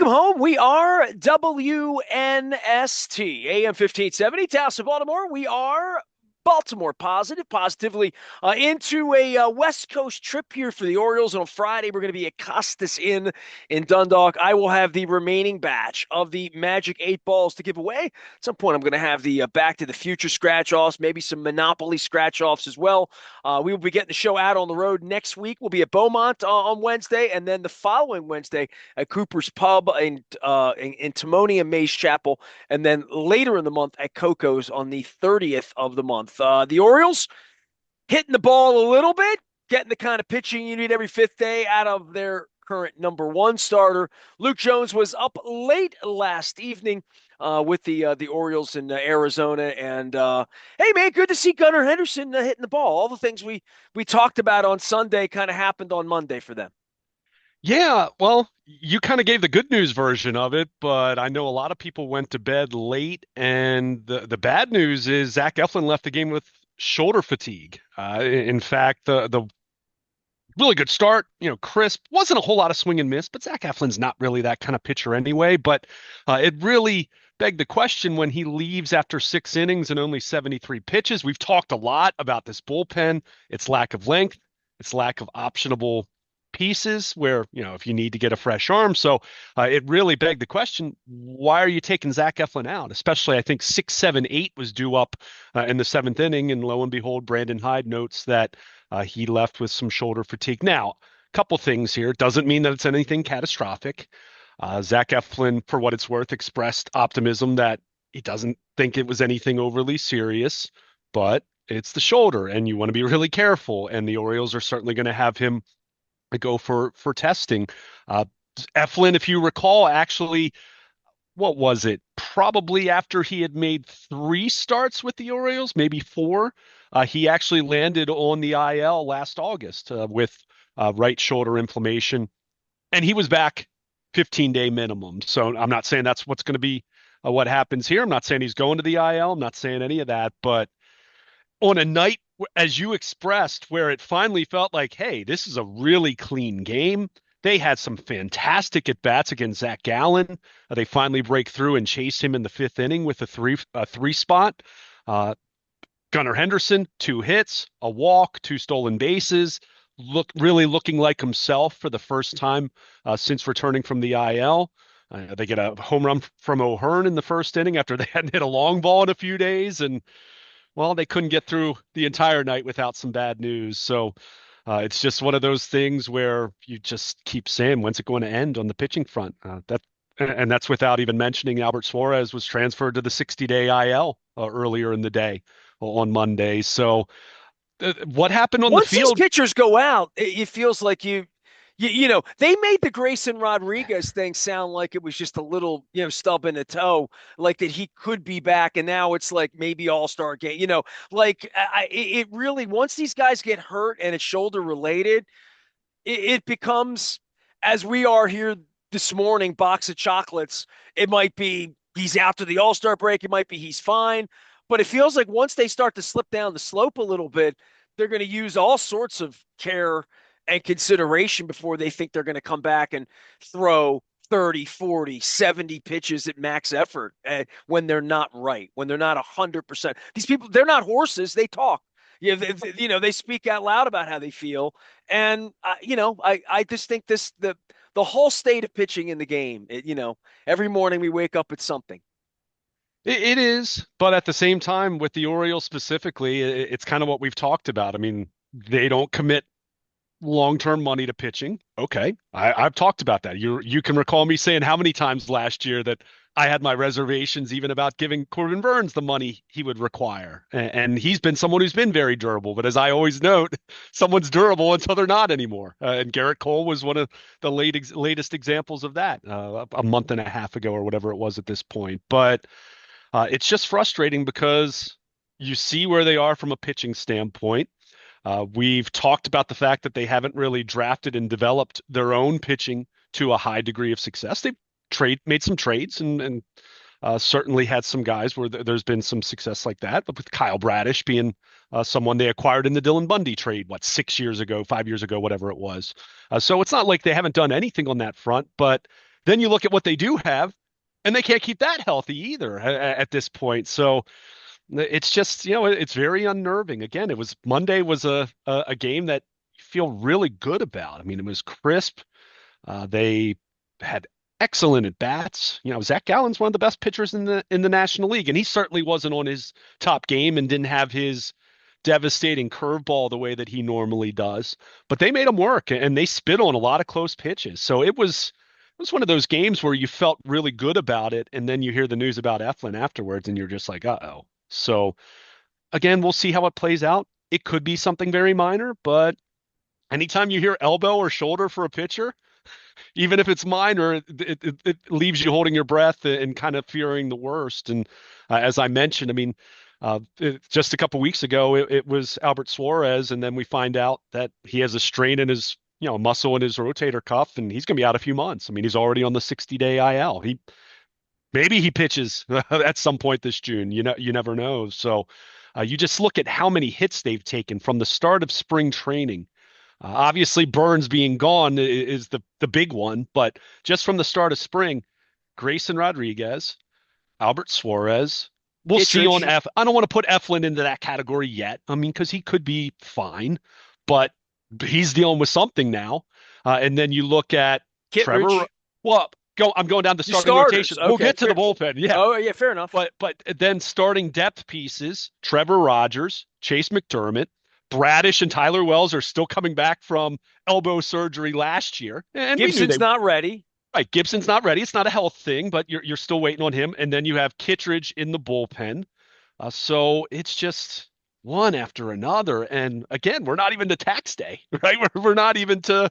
Welcome home. We are WNST, AM 1570, Dallas of Baltimore. We are Baltimore positively into a West Coast trip here for the Orioles. And on Friday, we're going to be at Costas Inn in Dundalk. I will have the remaining batch of the Magic 8 balls to give away. At some point, I'm going to have the Back to the Future scratch-offs, maybe some Monopoly scratch-offs as well. We will be getting the show out on the road next week. We'll be at Beaumont on Wednesday, and then the following Wednesday at Cooper's Pub in Timonium Mays Chapel, and then later in the month at Coco's on the 30th of the month. The Orioles hitting the ball a little bit, getting the kind of pitching you need every fifth day out of their current number one starter. Luke Jones was up late last evening with the Orioles in Arizona, and hey man, good to see Gunnar Henderson hitting the ball. All the things we talked about on Sunday kind of happened on Monday for them. Yeah, well, you kind of gave the good news version of it, but I know a lot of people went to bed late, and the bad news is Zach Eflin left the game with shoulder fatigue. In fact, the really good start, crisp, wasn't a whole lot of swing and miss, but Zach Eflin's not really that kind of pitcher anyway. But it really begged the question when he leaves after 6 innings and only 73 pitches. We've talked a lot about this bullpen, its lack of length, its lack of optionable pieces where, if you need to get a fresh arm. So it really begged the question, why are you taking Zach Eflin out? Especially, I think 6, 7, 8 was due up in the seventh inning. And lo and behold, Brandon Hyde notes that he left with some shoulder fatigue. Now, a couple things here. Doesn't mean that it's anything catastrophic. Zach Eflin, for what it's worth, expressed optimism that he doesn't think it was anything overly serious, but it's the shoulder, and you want to be really careful. And the Orioles are certainly going to have him go for testing. Eflin, if you recall, actually, what was it? Probably after he had made 3 starts with the Orioles, maybe 4, he actually landed on the IL last August with right shoulder inflammation, and he was back 15-day minimum. So I'm not saying that's what's going to be what happens here. I'm not saying he's going to the IL. I'm not saying any of that, but on a night, as you expressed, where it finally felt like, hey, this is a really clean game. They had some fantastic at-bats against Zach Gallen. They finally break through and chase him in the 5th inning with a three spot. Gunnar Henderson, 2 hits, a walk, 2 stolen bases, really looking like himself for the first time since returning from the IL. They get a home run from O'Hearn in the 1st inning after they hadn't hit a long ball in a few days, and well, they couldn't get through the entire night without some bad news. So it's just one of those things where you just keep saying, when's it going to end on the pitching front? And that's without even mentioning Albert Suarez was transferred to the 60-day IL earlier in the day on Monday. So what happened on the Once these field? pitchers go out, it feels like they made the Grayson Rodriguez thing sound like it was just a little, stub in the toe, like that he could be back. And now it's like maybe all-star game, like it really, once these guys get hurt and it's shoulder related, it becomes, as we are here this morning, box of chocolates. It might be he's out to the all-star break. It might be he's fine. But it feels like once they start to slip down the slope a little bit, they're going to use all sorts of care and consideration before they think they're going to come back and throw 30, 40, 70 pitches at max effort when they're not right, when they're not 100%. These people, they're not horses. They talk. They speak out loud about how they feel. And, I just think the whole state of pitching in the game, every morning we wake up, it's something. It is, but at the same time, with the Orioles specifically, it's kind of what we've talked about. I mean, they don't commit long-term money to pitching. Okay. I've talked about that. You can recall me saying how many times last year that I had my reservations even about giving Corbin Burns the money he would require. And he's been someone who's been very durable. But as I always note, someone's durable until they're not anymore. And Garrett Cole was one of the latest examples of that a month and a half ago or whatever it was at this point. But it's just frustrating because you see where they are from a pitching standpoint. We've talked about the fact that they haven't really drafted and developed their own pitching to a high degree of success. They've made some trades and certainly had some guys where there's been some success like that. But with Kyle Bradish being someone they acquired in the Dylan Bundy trade, 6 years ago, 5 years ago, whatever it was. So it's not like they haven't done anything on that front, but Then you look at what they do have, and they can't keep that healthy either at this point. So it's just, it's very unnerving. Again, it was Monday was a game that you feel really good about. I mean, it was crisp. They had excellent at bats. Zach Gallen's one of the best pitchers in the National League, and he certainly wasn't on his top game and didn't have his devastating curveball the way that he normally does. But they made him work, and they spit on a lot of close pitches. So it was one of those games where you felt really good about it, and then you hear the news about Eflin afterwards, and you're just like, uh-oh. So again, we'll see how it plays out. It could be something very minor, but anytime you hear elbow or shoulder for a pitcher, even if it's minor, it leaves you holding your breath and kind of fearing the worst. And as I mentioned, I mean, just a couple weeks ago, it was Albert Suarez, and then we find out that he has a strain in his, muscle in his rotator cuff, and he's going to be out a few months. I mean, he's already on the 60-day IL. Maybe he pitches at some point this June. You never know. So you just look at how many hits they've taken from the start of spring training. Obviously, Burns being gone is the big one, but just from the start of spring, Grayson Rodriguez, Albert Suarez. We'll see on Kittredge, F. I don't want to put Eflin into that category yet. I mean, because he could be fine, but he's dealing with something now. And then you look at Trevor. Kittredge. Well, I'm going down the Your starting starters. rotation. We'll Okay. get to the bullpen. Yeah, Oh, yeah, fair enough. but then starting depth pieces, Trevor Rogers, Chase McDermott, Bradish, and Tyler Wells are still coming back from elbow surgery last year, and we knew Gibson's they. not ready. Right, Gibson's not ready. It's not a health thing, but you're still waiting on him. And then you have Kittredge in the bullpen. So it's just one after another. And again, we're not even to tax day, right? We're not even to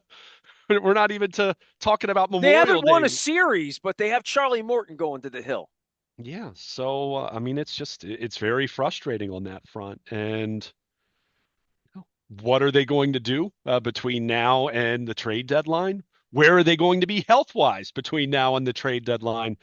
talking about They Memorial haven't won a Day. series, but they have Charlie Morton going to the hill. Yeah. So I mean, it's very frustrating on that front. And what are they going to do between now and the trade deadline? Where are they going to be health wise between now and the trade deadline?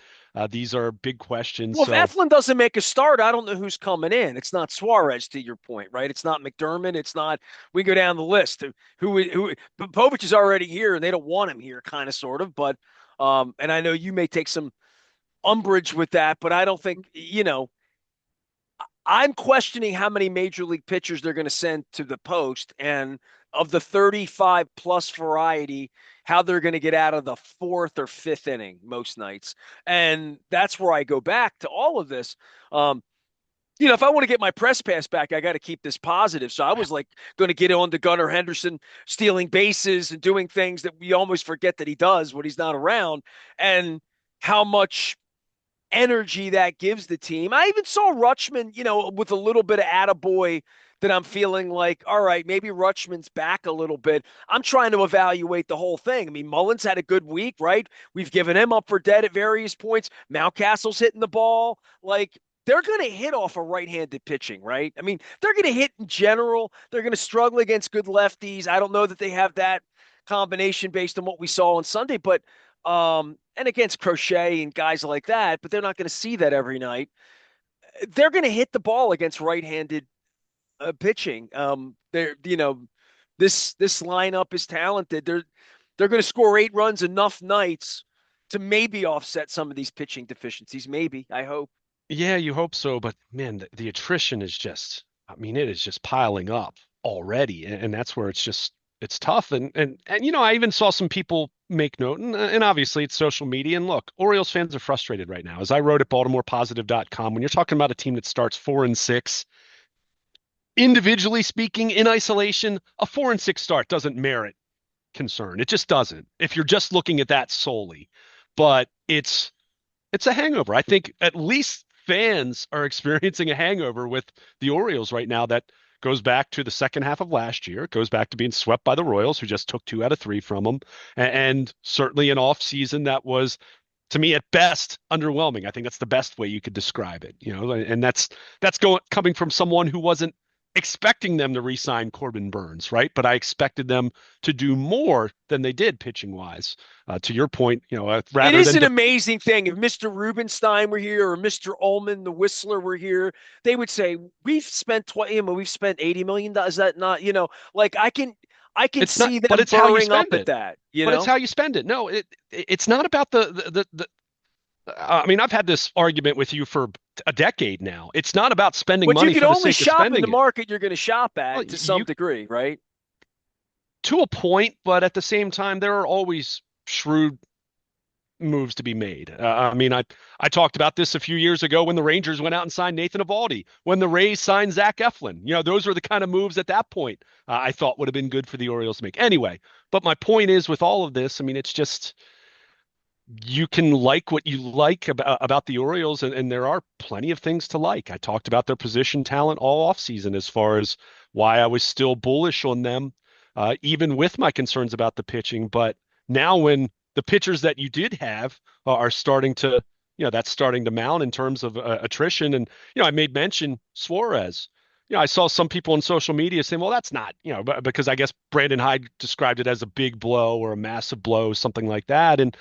These are big questions. Well, if So Eflin doesn't make a start, I don't know who's coming in. It's not Suarez, to your point, right? It's not McDermott. It's not. We go down the list. Who Povich is already here, and they don't want him here, kind of, sort of. But and I know you may take some umbrage with that, but I don't think I'm questioning how many major league pitchers they're going to send to the post, and of the 35 plus variety, how they're going to get out of the fourth or fifth inning most nights. And that's where I go back to all of this. Um, if I want to get my press pass back, I got to keep this positive. So I was like going to get on to Gunnar Henderson stealing bases and doing things that we almost forget that he does when he's not around, and how much energy that gives the team. I even saw Rutschman, with a little bit of attaboy that I'm feeling like, all right, maybe Rutschman's back a little bit. I'm trying to evaluate the whole thing. I mean, Mullins had a good week, right? We've given him up for dead at various points. Mountcastle's hitting the ball. Like, they're going to hit off a right-handed pitching, right? I mean, they're going to hit in general. They're going to struggle against good lefties. I don't know that they have that combination based on what we saw on Sunday, but and against Crochet and guys like that, but they're not going to see that every night. They're going to hit the ball against right-handed pitching. They're this lineup is talented. They're going to score 8 runs enough nights to maybe offset some of these pitching deficiencies. Maybe, I hope. yeah, you hope so. But man, the attrition is just, I mean, it is just piling up already. And that's where it's tough. And I even saw some people make note, and obviously it's social media. And look, Orioles fans are frustrated right now. As I wrote at BaltimorePositive.com, when you're talking about a team that starts 4-6, individually speaking, in isolation, a 4-6 start doesn't merit concern. It just doesn't. If you're just looking at that solely, but it's a hangover. I think at least fans are experiencing a hangover with the Orioles right now that goes back to the second half of last year. It goes back to being swept by the Royals, who just took 2 out of 3 from them, and certainly an off season that was, to me, at best, underwhelming. I think that's the best way you could describe it. And that's coming from someone who wasn't expecting them to re-sign Corbin Burns, right? But I expected them to do more than they did pitching wise. To your point, It rather is than an amazing thing. If Mr. Rubenstein were here or Mr. Ullman, the Whistler, were here, they would say, we've spent $20, we've spent $80 million. Is that not, like I I can It's not, see but them it's how you burring spend up at it. that, you But it's know? how you spend it. No, it's not about the I mean, I've had this argument with you for a decade now. It's not about spending But you money can for the only sake of shop in the spending it. market you're going to shop Well, at to some you degree, right? to a point, but at the same time, there are always shrewd moves to be made. I mean, I talked about this a few years ago when the Rangers went out and signed Nathan Eovaldi, when the Rays signed Zach Eflin. Those were the kind of moves at that point I thought would have been good for the Orioles to make. Anyway, but my point is with all of this, I mean, it's just you can like what you like about the Orioles, and there are plenty of things to like. I talked about their position talent all offseason as far as why I was still bullish on them, even with my concerns about the pitching. But now, when the pitchers that you did have are starting to, that's starting to mount in terms of attrition. And, I made mention Suarez. I saw some people on social media saying, well, that's not, because I guess Brandon Hyde described it as a big blow or a massive blow, something like that. And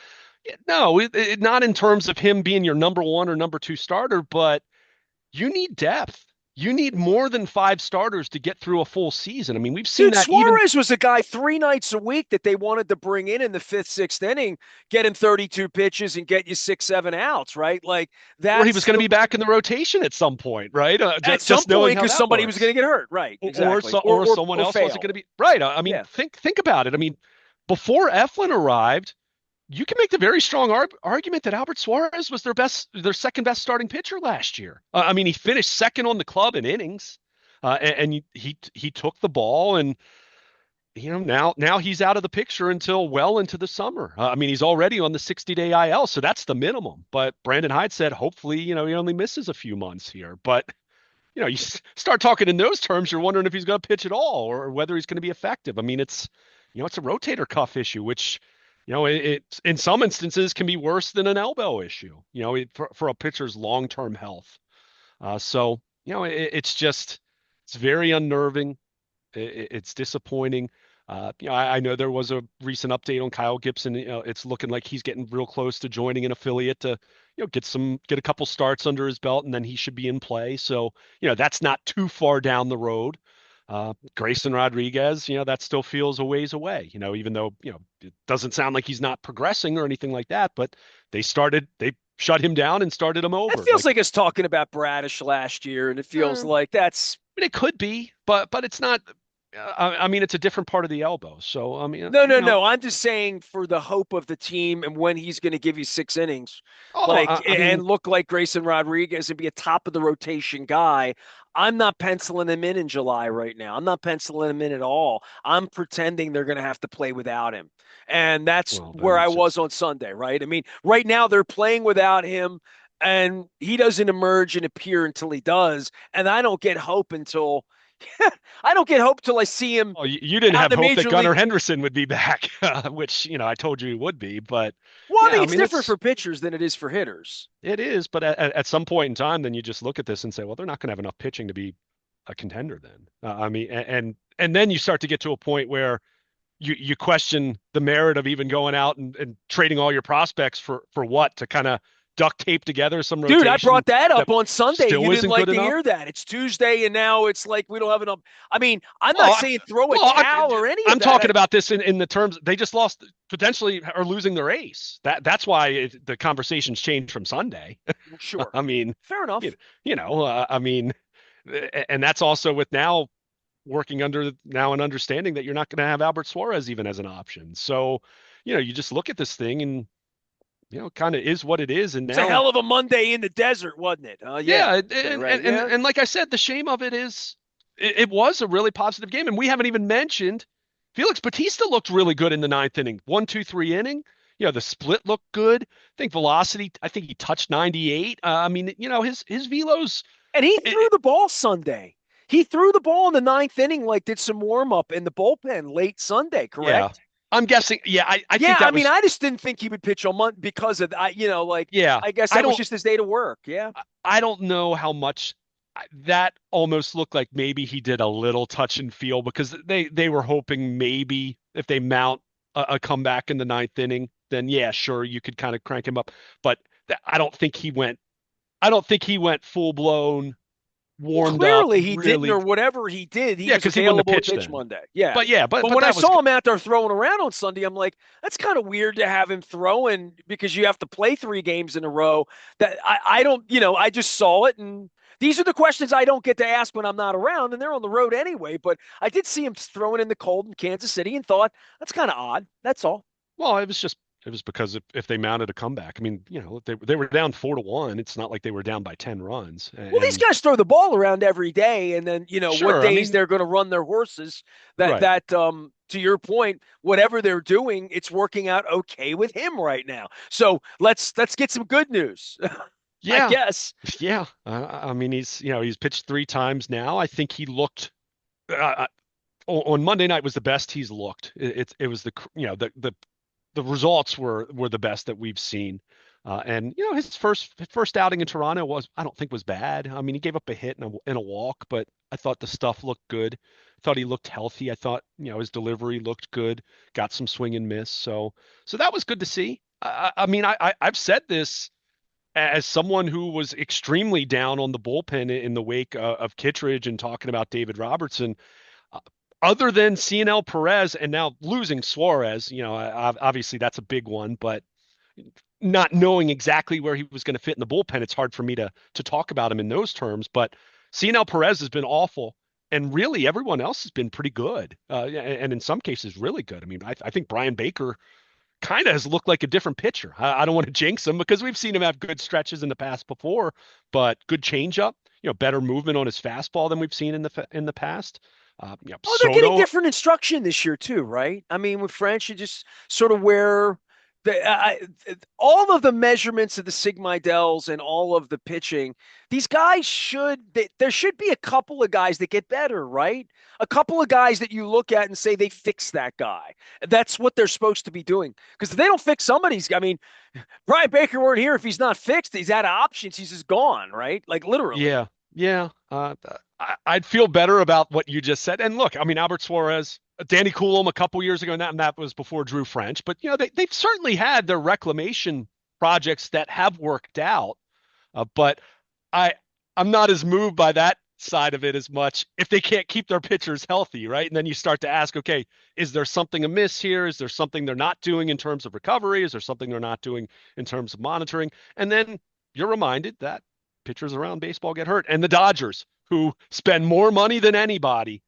no, not in terms of him being your number one or number two starter, but you need depth. You need more than five starters to get through a full season. I mean, we've seen Dude, that even Suarez was a guy 3 nights a week that they wanted to bring in the fifth, sixth inning, get him 32 pitches and get you 6, 7 outs, right? Like where he was that's going to the be back in the rotation at some point, right? at some Just knowing point how because that somebody was going works, to get hurt, right? or Exactly, so, or someone or else wasn't going fail. to be right. I mean, Yeah, think about it. I mean, before Eflin arrived, you can make the very strong argument that Albert Suarez was their second best starting pitcher last year. I mean, he finished second on the club in innings, and he took the ball, and now he's out of the picture until well into the summer. I mean, he's already on the 60-day IL, so that's the minimum. But Brandon Hyde said, hopefully, he only misses a few months here. But you start talking in those terms, you're wondering if he's going to pitch at all or whether he's going to be effective. I mean, it's a rotator cuff issue, which, it in some instances can be worse than an elbow issue, for a pitcher's long-term health. So, it's very unnerving. It's disappointing. I know there was a recent update on Kyle Gibson. It's looking like he's getting real close to joining an affiliate to, get a couple starts under his belt, and then he should be in play. So, that's not too far down the road. Grayson Rodriguez, that still feels a ways away, even though, it doesn't sound like he's not progressing or anything like that, but they shut him down and started him it over. feels like it's talking about Bradish last year, and it feels Eh, like that's mean, it could be, but it's not. I mean, it's a different part of the elbow. So I mean, no, no, no. I'm just saying for the hope of the team and when he's going to give you 6 innings, oh, like I and mean, look like Grayson Rodriguez and be a top of the rotation guy. I'm not penciling him in July right now. I'm not penciling him in at all. I'm pretending they're going to have to play without him. And that's well, then where I it's was just on Sunday, right? I mean, right now they're playing without him and he doesn't emerge and appear until he does. And I don't get hope until I don't get hope till I see him oh, you didn't out in have the hope that major Gunnar league. Henderson would be back, which I told you he would be. But Well, I yeah, think I it's mean, different for pitchers than it is for hitters. it is. But at some point in time, then you just look at this and say, well, they're not going to have enough pitching to be a contender. Then I mean, and then you start to get to a point where you question the merit of even going out and trading all your prospects for what to kind of duct tape together some Dude, I rotation brought that that up on Sunday. still You didn't isn't like good to enough. hear that. It's Tuesday, and now it's like we don't have enough. I mean, I'm Well, not I, saying throw a well, towel or any of I'm that. talking about this in the terms they just lost potentially are losing their ace. That's why the conversation's changed from Sunday. Sure, I mean, fair you, enough. I mean, and that's also with now working under now an understanding that you're not going to have Albert Suarez even as an option. So, you just look at this thing and kind of is what it is. And It's a now, hell of a Monday in the desert, wasn't it? Yeah. yeah, Okay, and right. and and, Yeah. and like I said, the shame of it is it was a really positive game, and we haven't even mentioned Felix Batista looked really good in the ninth inning. 1, 2, 3 inning. The split looked good. I think velocity. I think he touched 98. I mean, his velos. And he It, threw the ball Sunday. He threw the ball in the ninth inning, like did some warm up in the bullpen late Sunday, yeah, correct? I'm guessing. Yeah, I Yeah, think I that mean, was. I just didn't think he would pitch on Monday because of like Yeah, I guess I that was don't. just his day to work. Yeah. I don't know how much that almost looked like maybe he did a little touch and feel because they were hoping maybe if they mount a comeback in the ninth inning, then yeah, sure, you could kind of crank him up. But I don't think he went. I don't think he went full blown. Well, warmed up clearly he didn't, really. or whatever he did, he Yeah, was because he wouldn't have available to pitched pitch then. Monday. Yeah. But yeah, But but when I that was saw him out there throwing around on Sunday, I'm like, that's kind of weird to have him throwing because you have to play 3 games in a row. That I don't, I just saw it. And these are the questions I don't get to ask when I'm not around, and they're on the road anyway. But I did see him throwing in the cold in Kansas City and thought, that's kind of odd. That's all. well, it was because if they mounted a comeback, I mean, they were down 4-1. It's not like they were down by 10 runs. Well, these And guys throw the ball around every day, and then what sure, I days mean, they're going to run their horses. right. To your point, whatever they're doing, it's working out okay with him right now. So let's get some good news, I Yeah, guess. yeah. I mean, he's pitched 3 times now. I think he looked on Monday night was the best he's looked. It was the results were the best that we've seen. And his first outing in Toronto I don't think was bad. I mean, he gave up a hit and a walk, but I thought the stuff looked good. I thought he looked healthy. I thought his delivery looked good. Got some swing and miss. So that was good to see. I mean, I've said this as someone who was extremely down on the bullpen in the wake of Kittredge and talking about David Robertson. Uh, Other than CNL Perez and now losing Suarez, obviously that's a big one, but not knowing exactly where he was going to fit in the bullpen, it's hard for me to talk about him in those terms. But CNL Perez has been awful, and really everyone else has been pretty good, and in some cases really good. I mean, I think Brian Baker kind of has looked like a different pitcher. I don't want to jinx him because we've seen him have good stretches in the past before, but good changeup, better movement on his fastball than we've seen in the past. Oh, they're getting Soto, different instruction this year too, right? I mean, with French, you just sort of where all of the measurements of the Sigma-Dells and all of the pitching, these guys there should be a couple of guys that get better, right? A couple of guys that you look at and say they fixed that guy. That's what they're supposed to be doing. Because if they don't fix somebody's, I mean, Brian Baker weren't here if he's not fixed. He's out of options. He's just gone, right? Like literally. yeah, yeah. I'd feel better about what you just said. And look, I mean, Albert Suarez, Danny Coulomb a couple years ago, and that was before Drew French. But they've certainly had their reclamation projects that have worked out. But I I'm not as moved by that side of it as much if they can't keep their pitchers healthy, right? And then you start to ask, okay, is there something amiss here? Is there something they're not doing in terms of recovery? Is there something they're not doing in terms of monitoring? And then you're reminded that pitchers around baseball get hurt. And the Dodgers, who spend more money than anybody,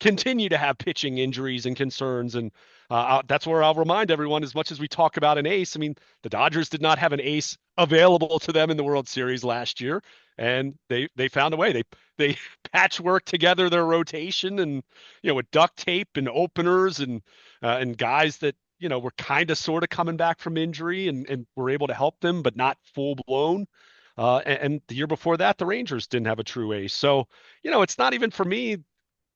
continue to have pitching injuries and concerns. And that's where I'll remind everyone, as much as we talk about an ace, I mean, the Dodgers did not have an ace available to them in the World Series last year, and they found a way. They patchwork together their rotation, and with duct tape and openers and guys that were kind of sort of coming back from injury and were able to help them, but not full blown. And the year before that, the Rangers didn't have a true ace. So, it's not even for me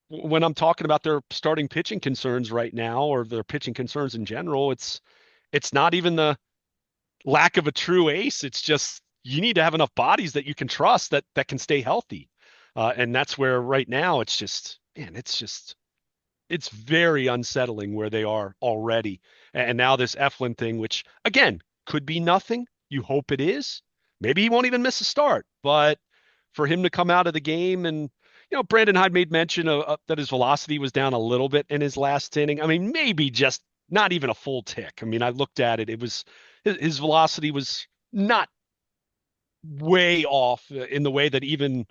when I'm talking about their starting pitching concerns right now or their pitching concerns in general. It's not even the lack of a true ace. It's just you need to have enough bodies that you can trust that can stay healthy. And that's where right now it's just, man, it's very unsettling where they are already. And now this Eflin thing, which again could be nothing. You hope it is. Maybe he won't even miss a start, but for him to come out of the game and Brandon Hyde made mention of that his velocity was down a little bit in his last inning. I mean, maybe just not even a full tick. I mean, I looked at it. It was his velocity was not way off in the way that even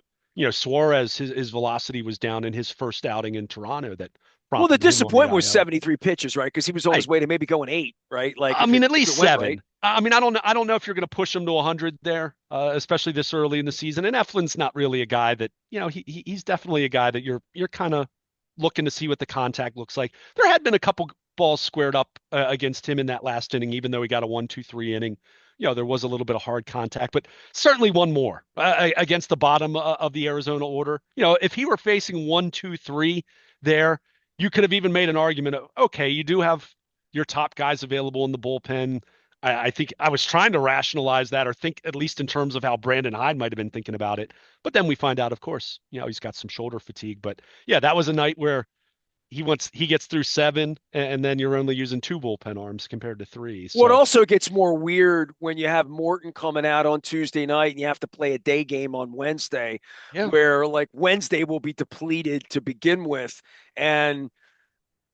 Suarez his velocity was down in his first outing in Toronto that Well, the prompted him on the disappointment was IL. 73 pitches, right? Because he was on his Right. way to maybe going 8, right? Like I mean, at if least it went right. seven. I mean, I don't know if you're going to push him to 100 there, especially this early in the season. And Eflin's not really a guy that he's definitely a guy that you're kind of looking to see what the contact looks like. There had been a couple balls squared up against him in that last inning, even though he got a 1-2-3 inning. There was a little bit of hard contact, but certainly one more against the bottom of the Arizona order. If he were facing 1-2-3 there, you could have even made an argument of, okay, you do have your top guys available in the bullpen. I think I was trying to rationalize that or think at least in terms of how Brandon Hyde might have been thinking about it. But then we find out, of course, he's got some shoulder fatigue. But yeah, that was a night where he gets through seven, and then you're only using two bullpen arms compared to three. What So also gets more weird when you have Morton coming out on Tuesday night and you have to play a day game on Wednesday, yeah, where like Wednesday will be depleted to begin with, and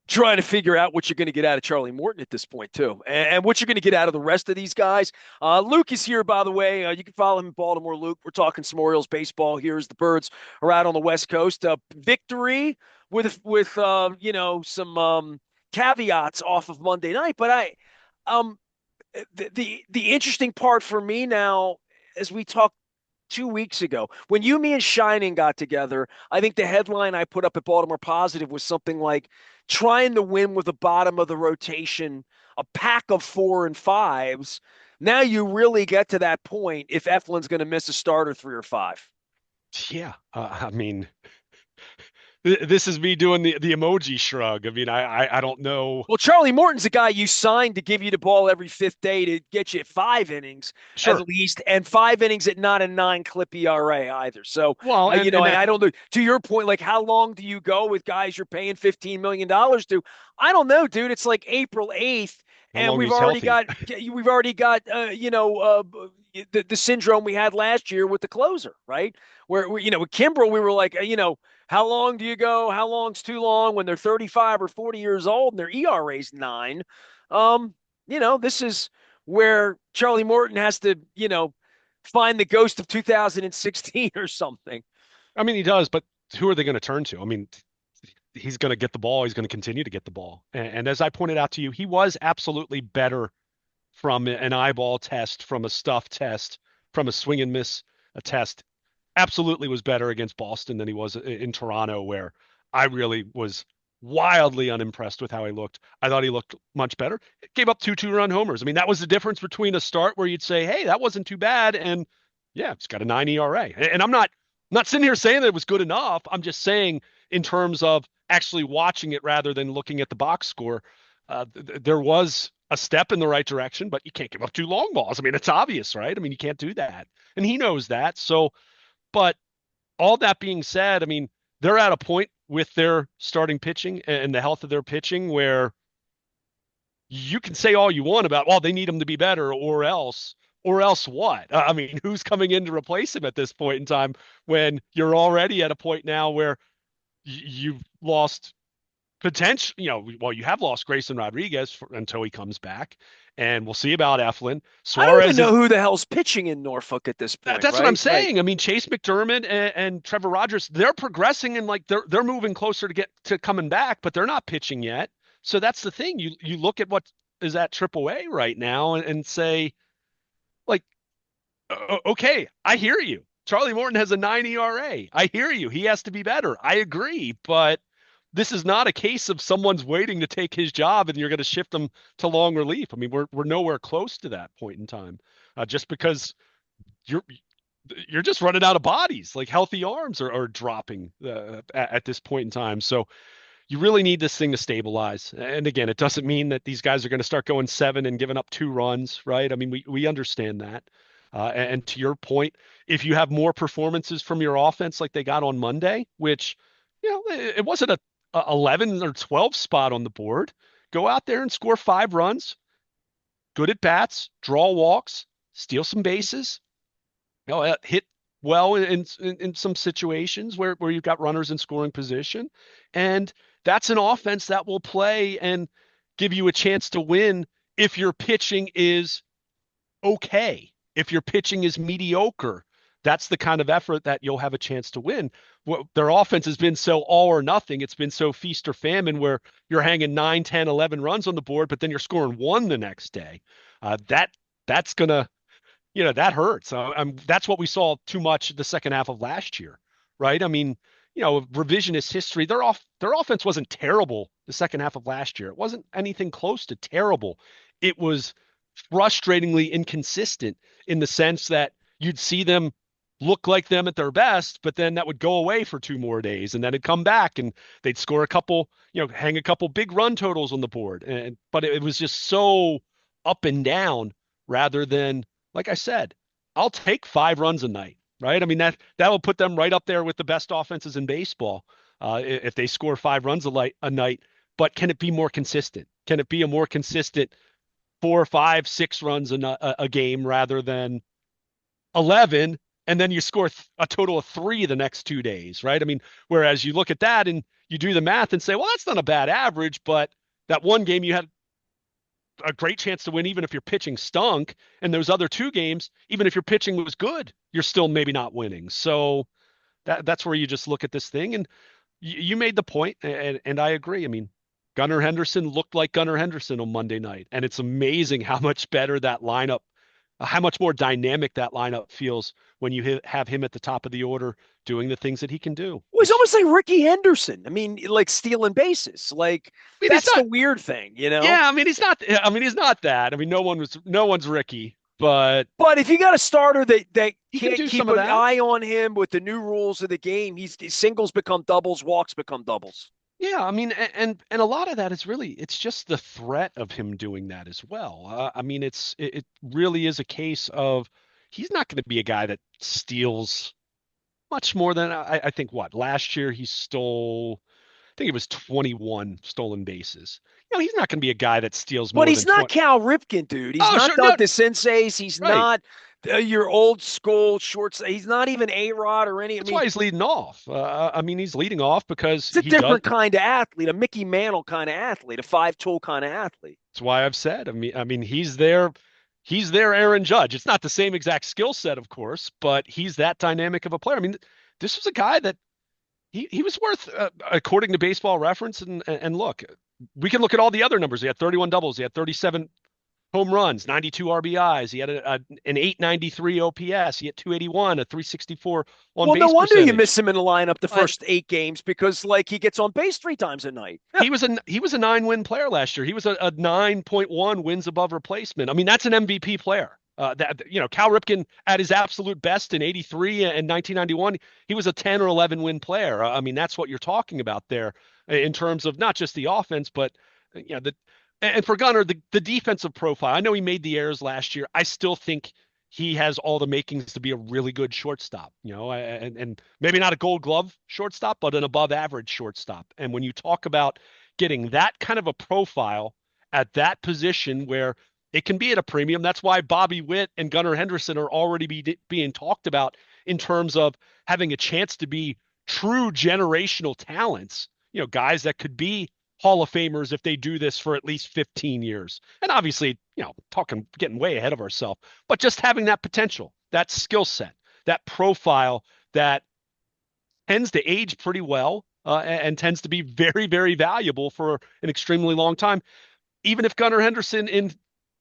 trying to figure out what you're going to get out of Charlie Morton at this point, too, and what you're going to get out of the rest of these guys. Luke is here, by the way. You can follow him in Baltimore. Luke, we're talking some Orioles baseball here as the Birds are out on the West Coast. Victory with some caveats off of Monday night, but um the interesting part for me now, as we talked 2 weeks ago, when you, me, and Shining got together, I think the headline I put up at Baltimore Positive was something like trying to win with the bottom of the rotation, a pack of 4 and 5s. Now you really get to that point if Eflin's going to miss a start or 3 or 5. yeah. I mean, this is me doing the emoji shrug. I mean, I don't know. Well, Charlie Morton's a guy you signed to give you the ball every fifth day to get you 5 innings at Sure. least, and 5 innings at not a 9 clip ERA either. So, Well, and that I don't know. To your point, like how long do you go with guys you're paying $15 million to? I don't know, dude. It's like April 8th, how and long he's healthy. we've already got the syndrome we had last year with the closer, right? Where with Kimbrel, we were like, how long do you go? How long's too long when they're 35 or 40 years old and their ERA's 9? This is where Charlie Morton has to, find the ghost of 2016 or something. I mean, he does, but who are they going to turn to? I mean, he's going to get the ball. He's going to continue to get the ball. And as I pointed out to you, he was absolutely better from an eyeball test, from a stuff test, from a swing and miss a test. Absolutely was better against Boston than he was in Toronto, where I really was wildly unimpressed with how he looked. I thought he looked much better. Gave up two-run homers. I mean, that was the difference between a start where you'd say, "Hey, that wasn't too bad," and yeah, it's got a 9 ERA. And I'm not sitting here saying that it was good enough. I'm just saying in terms of actually watching it rather than looking at the box score, there was a step in the right direction, but you can't give up two long balls. I mean, it's obvious, right? I mean, you can't do that, and he knows that. So, but all that being said, I mean, they're at a point with their starting pitching and the health of their pitching where you can say all you want about, well, they need him to be better or else what? I mean, who's coming in to replace him at this point in time when you're already at a point now where you've lost potential, well, you have lost Grayson Rodriguez until he comes back, and we'll see about Eflin. I don't even Suarez know is who the hell's pitching in Norfolk at this point, that's what I'm right? Like, saying. I mean, Chase McDermott and Trevor Rogers, they're progressing and like they're moving closer to get to coming back, but they're not pitching yet. So that's the thing. You look at what is at AAA right now and say, like, okay, I hear you. Charlie Morton has a 9 ERA. I hear you. He has to be better. I agree, but this is not a case of someone's waiting to take his job and you're going to shift them to long relief. I mean, we're nowhere close to that point in time. Just because you're you're just running out of bodies. Like healthy arms are dropping at this point in time. So you really need this thing to stabilize. And again, it doesn't mean that these guys are going to start going seven and giving up 2 runs, right? I mean, we understand that. And to your point, if you have more performances from your offense like they got on Monday, which, it wasn't a 11 or 12 spot on the board, go out there and score 5 runs, good at bats, draw walks, steal some bases, hit well in some situations where you've got runners in scoring position, and that's an offense that will play and give you a chance to win if your pitching is okay. If your pitching is mediocre, that's the kind of effort that you'll have a chance to win. Well, their offense has been so all or nothing. It's been so feast or famine where you're hanging 9, 10, 11 runs on the board, but then you're scoring one the next day. That's going to that hurts. That's what we saw too much the second half of last year, right? I mean, revisionist history. Their offense wasn't terrible the second half of last year. It wasn't anything close to terrible. It was frustratingly inconsistent in the sense that you'd see them look like them at their best, but then that would go away for 2 more days, and then it'd come back and they'd score a couple, hang a couple big run totals on the board. But it was just so up and down rather than like I said, I'll take 5 runs a night, right? I mean that will put them right up there with the best offenses in baseball. if they score 5 runs a night. But can it be more consistent? Can it be a more consistent 4, 5, 6 runs a game rather than 11, and then you score a total of 3 the next 2 days, right? I mean, whereas you look at that and you do the math and say, well, that's not a bad average, but that one game you had a great chance to win, even if your pitching stunk, and those other 2 games, even if your pitching was good, you're still maybe not winning. So that's where you just look at this thing, and you made the point, and I agree. I mean, Gunnar Henderson looked like Gunnar Henderson on Monday night, and it's amazing how much better that lineup, how much more dynamic that lineup feels when you have him at the top of the order doing the things that he can do. Well, he's almost like Ricky Henderson. I mean, like stealing bases. Like I mean, he's that's the not. weird thing, you know? Yeah, I mean, he's not. I mean, he's not that. I mean, no one's Ricky, but But if you got a starter that he can can't do keep some of an that. eye on him with the new rules of the game, he's singles become doubles, walks become doubles. Yeah, I mean, and a lot of that is really it's just the threat of him doing that as well. I mean, it really is a case of he's not going to be a guy that steals much more than I think what last year he stole. I think it was 21 stolen bases. He's not going to be a guy that steals But more he's than not 20. Cal Ripken, dude. He's Oh, not sure, no, Doug DeCinces. He's right. not your old school shorts. He's not even A-Rod or any. I That's mean, why he's leading off. I mean, he's leading off because it's a he does. different kind of athlete, a Mickey Mantle kind of athlete, a five-tool kind of athlete. That's why I've said. I mean, he's there. He's their Aaron Judge. It's not the same exact skill set, of course, but he's that dynamic of a player. I mean, this was a guy that he was worth, according to Baseball Reference, and look, we can look at all the other numbers. He had 31 doubles. He had 37 home runs, 92 RBIs. He had an 893 OPS. He had 281, a 364 on Well, no base wonder you percentage. miss him in the lineup the But first 8 games because, like, he gets on base 3 times a night. he was a 9-win player last year. He was a 9.1 wins above replacement. I mean, that's an MVP player. Cal Ripken at his absolute best in '83 and 1991, he was a 10 or 11 win player. I mean, that's what you're talking about there in terms of not just the offense, but the and for Gunnar, the defensive profile. I know he made the errors last year. I still think he has all the makings to be a really good shortstop, and maybe not a gold glove shortstop, but an above average shortstop. And when you talk about getting that kind of a profile at that position where it can be at a premium, that's why Bobby Witt and Gunnar Henderson are already being talked about in terms of having a chance to be true generational talents, guys that could be Hall of Famers if they do this for at least 15 years. And obviously, getting way ahead of ourselves, but just having that potential, that skill set, that profile that tends to age pretty well and tends to be very, very valuable for an extremely long time. Even if Gunnar Henderson in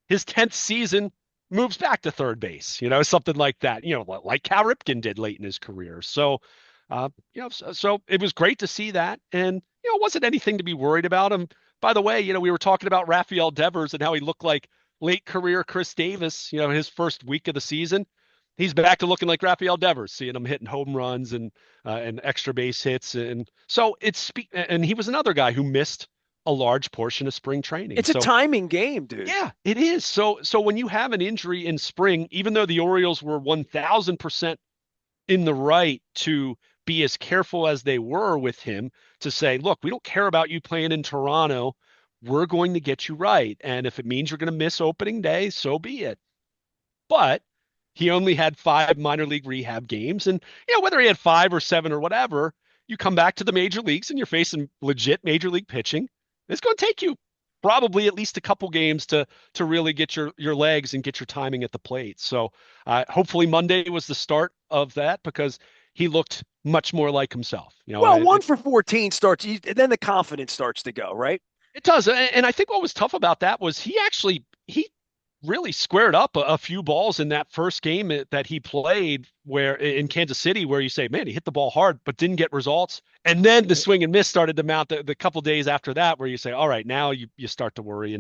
his 10th season moves back to third base, something like that, like Cal Ripken did late in his career. So it was great to see that. And, it wasn't anything to be worried about him. By the way, we were talking about Rafael Devers and how he looked like late career Chris Davis, his first week of the season. He's back to looking like Rafael Devers, seeing him hitting home runs and extra base hits. And so and he was another guy who missed a large portion of spring training. It's a So timing game, dude. yeah, it is. So when you have an injury in spring, even though the Orioles were 1000% in the right to be as careful as they were with him to say, look, we don't care about you playing in Toronto. We're going to get you right. And if it means you're going to miss opening day, so be it. But he only had 5 minor league rehab games. And, whether he had 5 or 7 or whatever, you come back to the major leagues and you're facing legit major league pitching. It's going to take you probably at least a couple games to really get your legs and get your timing at the plate. So hopefully Monday was the start of that because he looked much more like himself. Well, 1 for 14 starts, then the confidence starts to go, right? It does. And I think what was tough about that was he really squared up a few balls in that first game that he played where in Kansas City, where you say, man, he hit the ball hard, but didn't get results. And then the swing and miss started to mount the couple days after that, where you say, all right, now you start to worry.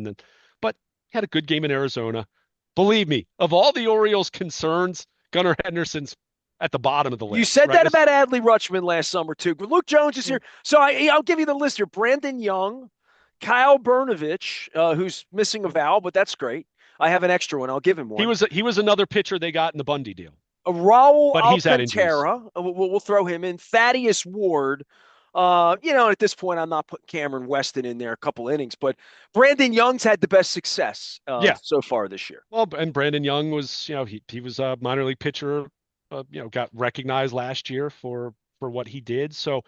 But he had a good game in Arizona. Believe me, of all the Orioles concerns, Gunnar Henderson's at the bottom of the You list, said right? that about Adley Rutschman last summer, too. But Luke Jones is here. So I'll give you the list here. Brandon Young, Kyle Bernovich, who's missing a vowel, but that's great. I have an extra one. I'll give him He one. was he was another pitcher they got in the Bundy deal, Raul but he's had injuries. Alcantara. We'll throw him in. Thaddeus Ward. At this point, I'm not putting Cameron Weston in there a couple innings, but Brandon Young's had the best success Yeah. so far this year. Well, and Brandon Young was, he was a minor league pitcher, got recognized last year for what he did. So,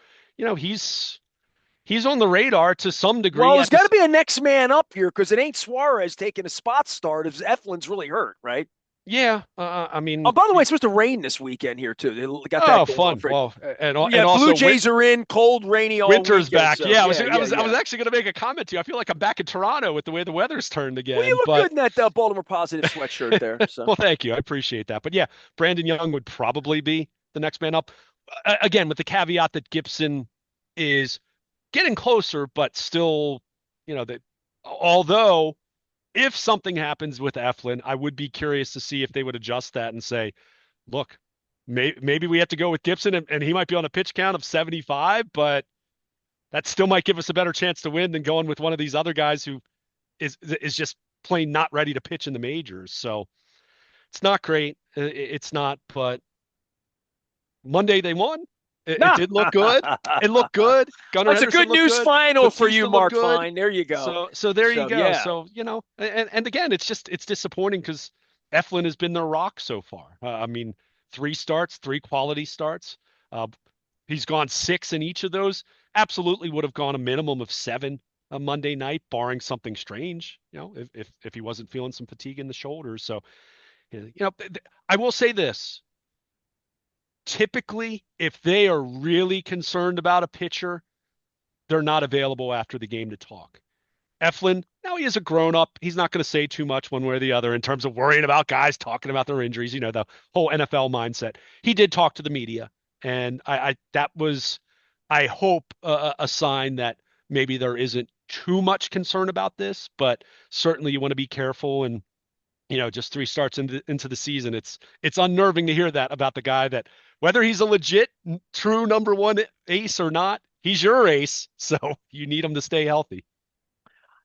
he's on the radar to some Well, degree there's at the got to be a next man up here because it ain't Suarez taking a spot start if Eflin's really hurt, right? yeah, I Oh, mean, by the way, it's supposed to rain this weekend here too. They got that oh, going on. fun. Well, Yeah, and Blue also Jays are in, cold, rainy all winter's weekend. back. So Yeah, yeah, yeah, I yeah. was actually going to make a comment to you. I feel like I'm back in Toronto with the way the weather's turned Well, you again, look but good in that Baltimore Positive sweatshirt there. So well, thank you. I appreciate that. But yeah, Brandon Young would probably be the next man up. Again, with the caveat that Gibson is getting closer, but still, that although if something happens with Eflin, I would be curious to see if they would adjust that and say, look, maybe we have to go with Gibson and he might be on a pitch count of 75, but that still might give us a better chance to win than going with one of these other guys who is just plain not ready to pitch in the majors. So it's not great. It's not, but Monday they won. It nah. did look good. It looked good. Gunnar That's a Henderson good looked news good. final for you, Batista looked Mark good. Fine. There you go. So there you So go. yeah. So, and again, it's disappointing because Eflin has been their rock so far. I mean, 3 starts, 3 quality starts. Uh, he's gone 6 in each of those. Absolutely would have gone a minimum of 7 a Monday night, barring something strange, if he wasn't feeling some fatigue in the shoulders. So, I will say this. Typically, if they are really concerned about a pitcher, they're not available after the game to talk. Eflin, now he is a grown up. He's not going to say too much one way or the other in terms of worrying about guys talking about their injuries, the whole NFL mindset. He did talk to the media, and that was, I hope, a sign that maybe there isn't too much concern about this, but certainly you want to be careful. And just 3 starts into the season, it's unnerving to hear that about the guy that, whether he's a legit true number one ace or not, he's your ace, so you need him to stay healthy.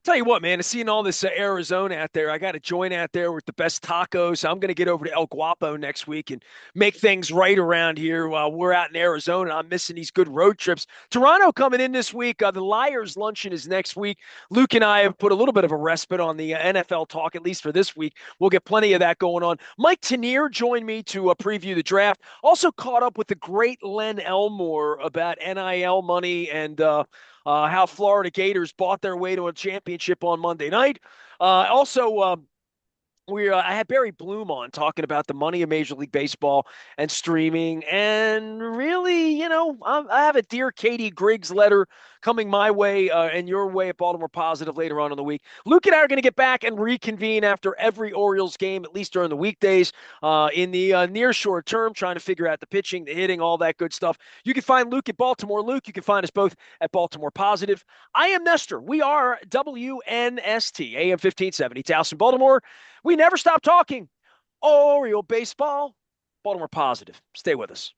Tell you what, man, seeing all this Arizona out there, I got a joint out there with the best tacos. I'm going to get over to El Guapo next week and make things right around here while we're out in Arizona. I'm missing these good road trips. Toronto coming in this week. The Liars Luncheon is next week. Luke and I have put a little bit of a respite on the NFL talk, at least for this week. We'll get plenty of that going on. Mike Tanier joined me to preview the draft. Also caught up with the great Len Elmore about NIL money and how Florida Gators bought their way to a championship on Monday night. I had Barry Bloom on talking about the money of Major League Baseball and streaming. And really, I have a Dear Katie Griggs letter coming my way and your way at Baltimore Positive later on in the week. Luke and I are going to get back and reconvene after every Orioles game, at least during the weekdays, in the near short term, trying to figure out the pitching, the hitting, all that good stuff. You can find Luke at Baltimore Luke. You can find us both at Baltimore Positive. I am Nestor. We are WNST, AM 1570, Towson, Baltimore. We never stop talking Oriole baseball. Baltimore Positive. Stay with us.